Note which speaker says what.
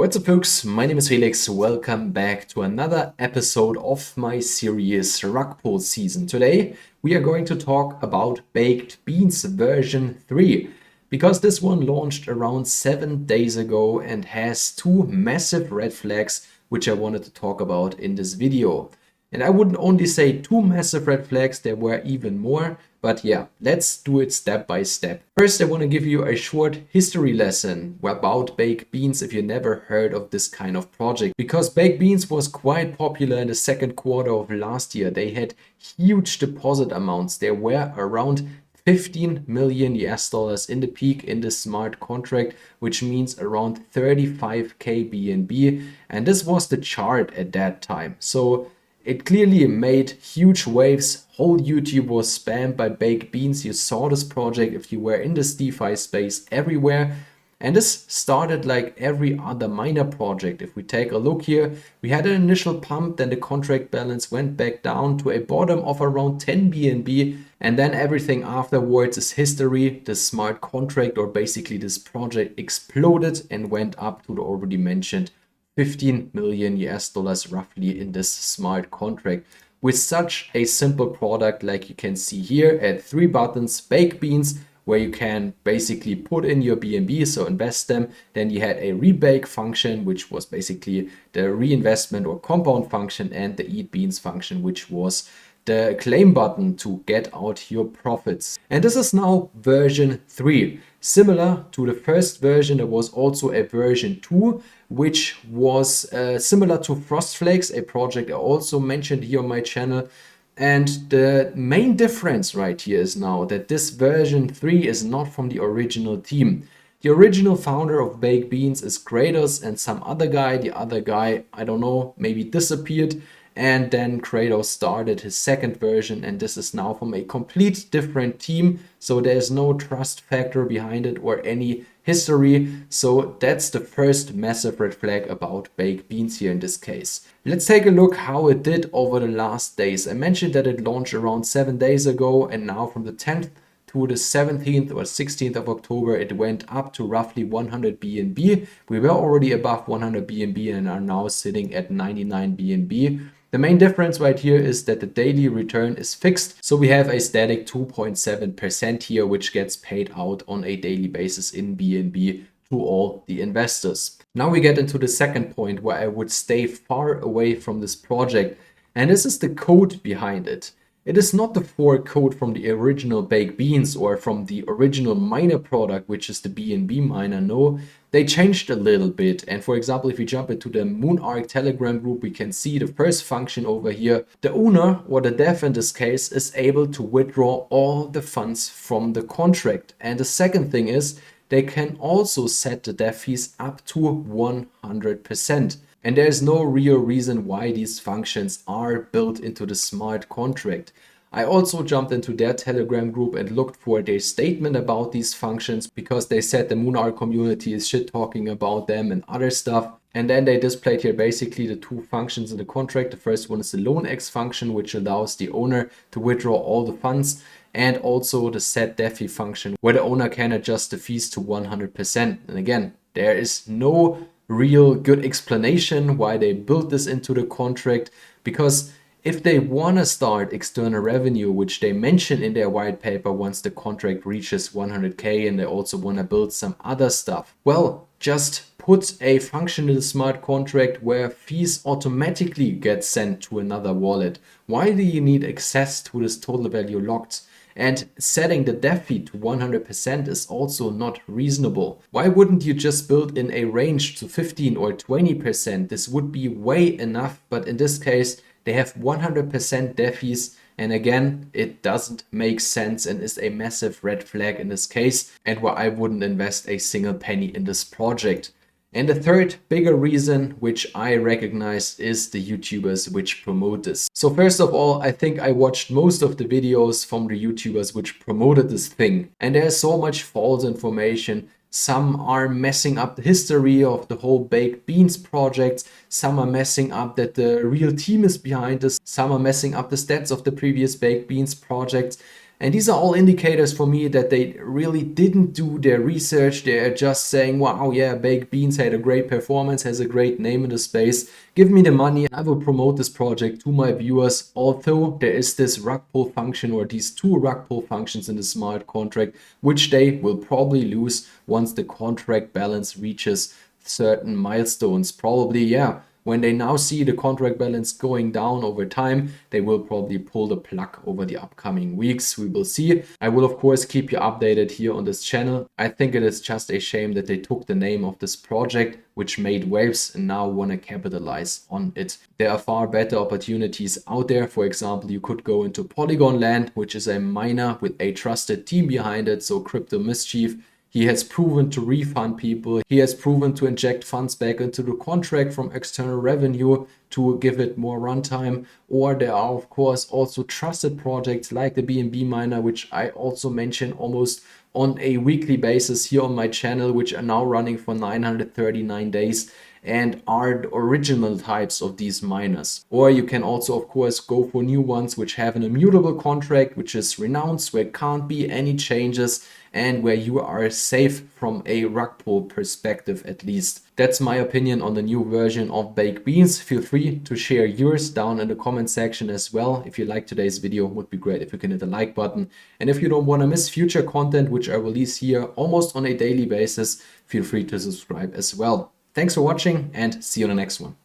Speaker 1: What's up folks, my name is Felix, welcome back to another episode of my series Rugpull season. Today we are going to talk about Baked Beans version 3 because this one launched around 7 days ago and has two massive red flags which I wanted to talk about in this video. And I wouldn't only say two massive red flags, there were even more. But yeah, let's do it step by step. First, I want to give you a short history lesson about Baked Beans if you never heard of this kind of project. Because Baked Beans was quite popular in the second quarter of last year. They had huge deposit amounts. There were around 15 million US dollars in the peak in the smart contract, which means around 35k BNB. And this was the chart at that time. So it clearly made huge waves. Whole YouTube was spammed by Baked Beans. You saw this project if you were in this DeFi space everywhere. And this started like every other miner project. If we take a look here, we had an initial pump, then the contract balance went back down to a bottom of around 10 BNB. And then everything afterwards is history. The smart contract, or basically this project, exploded and went up to the already mentioned 15 million US dollars roughly in this smart contract with such a simple product like you can see here at 3 buttons, Baked Beans, where you can basically put in your BNB, so invest them. Then you had a rebake function, which was basically the reinvestment or compound function, and the eat beans function, which was the claim button to get out your profits. And this is now version 3. Similar to the first version, there was also a version 2, which was similar to Frost Flakes, a project I also mentioned here on my channel. And the main difference right here is now that this version 3 is not from the original team. The original founder of Baked Beans is Kratos and some other guy. The other guy, I don't know, maybe disappeared. And then Kratos started his second version, and this is now from a complete different team. So there's no trust factor behind it or any history. So that's the first massive red flag about Baked Beans here in this case. Let's take a look how it did over the last days. I mentioned that it launched around 7 days ago, and now from the 10th to the 17th or 16th of October, it went up to roughly 100 BNB. We were already above 100 BNB and are now sitting at 99 BNB. The main difference right here is that the daily return is fixed. So we have a static 2.7% here, which gets paid out on a daily basis in BNB to all the investors. Now we get into the second point where I would stay far away from this project. And this is the code behind it. It is not the fork code from the original Baked Beans or from the original miner product, which is the BNB miner. No, they changed a little bit. And for example, if we jump into the Moonarch Telegram group, we can see the first function over here. The owner, or the dev in this case, is able to withdraw all the funds from the contract. And the second thing is they can also set the dev fees up to 100%. And there's no real reason why these functions are built into the smart contract. I also jumped into their Telegram group and looked for their statement about these functions because they said the Moonarch community is shit talking about them and other stuff. And then they displayed here basically the two functions in the contract. The first one is the LoanX function, which allows the owner to withdraw all the funds, and also the set Defi function where the owner can adjust the fees to 100%. And again, there is no real good explanation why they built this into the contract, because if they want to start external revenue, which they mention in their white paper once the contract reaches 100k, and they also want to build some other stuff, well, just put a function in the smart contract where fees automatically get sent to another wallet. Why do you need access to this total value locked? And setting the dev fee to 100% is also not reasonable. Why wouldn't you just build in a range to 15 or 20%? This would be way enough, but in this case, they have 100% dev fees. And again, it doesn't make sense and is a massive red flag in this case, and where I wouldn't invest a single penny in this project. And the third bigger reason which I recognize is the YouTubers which promote this. So first of all, I think I watched most of the videos from the YouTubers which promoted this thing. And there's so much false information. Some are messing up the history of the whole Baked Beans project. Some are messing up that the real team is behind this. Some are messing up the stats of the previous Baked Beans projects. And these are all indicators for me that they really didn't do their research. They are just saying, wow, yeah, Baked Beans had a great performance, has a great name in the space. Give me the money, I will promote this project to my viewers. Although there is this rug pull function, or these two rug pull functions in the smart contract, which they will probably lose once the contract balance reaches certain milestones. Probably, yeah, when they now see the contract balance going down over time, they will probably pull the plug over the upcoming weeks. We will see. I will, of course, keep you updated here on this channel. I think it is just a shame that they took the name of this project, which made waves, and now want to capitalize on it. There are far better opportunities out there. For example, you could go into Polygon Land, which is a miner with a trusted team behind it, so Crypto Mischief. He has proven to refund people. He has proven to inject funds back into the contract from external revenue to give it more runtime. Or there are, of course, also trusted projects like the BNB miner, which I also mention almost on a weekly basis here on my channel, which are now running for 939 days and are the original types of these miners. Or you can also, of course, go for new ones which have an immutable contract, which is renounced, where can't be any changes, and where you are safe from a rug pull perspective at least. That's my opinion on the new version of Baked Beans. Feel free to share yours down in the comment section as well. If you like today's video, it would be great if you can hit the like button. And if you don't want to miss future content, which I release here almost on a daily basis, feel free to subscribe as well. Thanks for watching, and see you on the next one.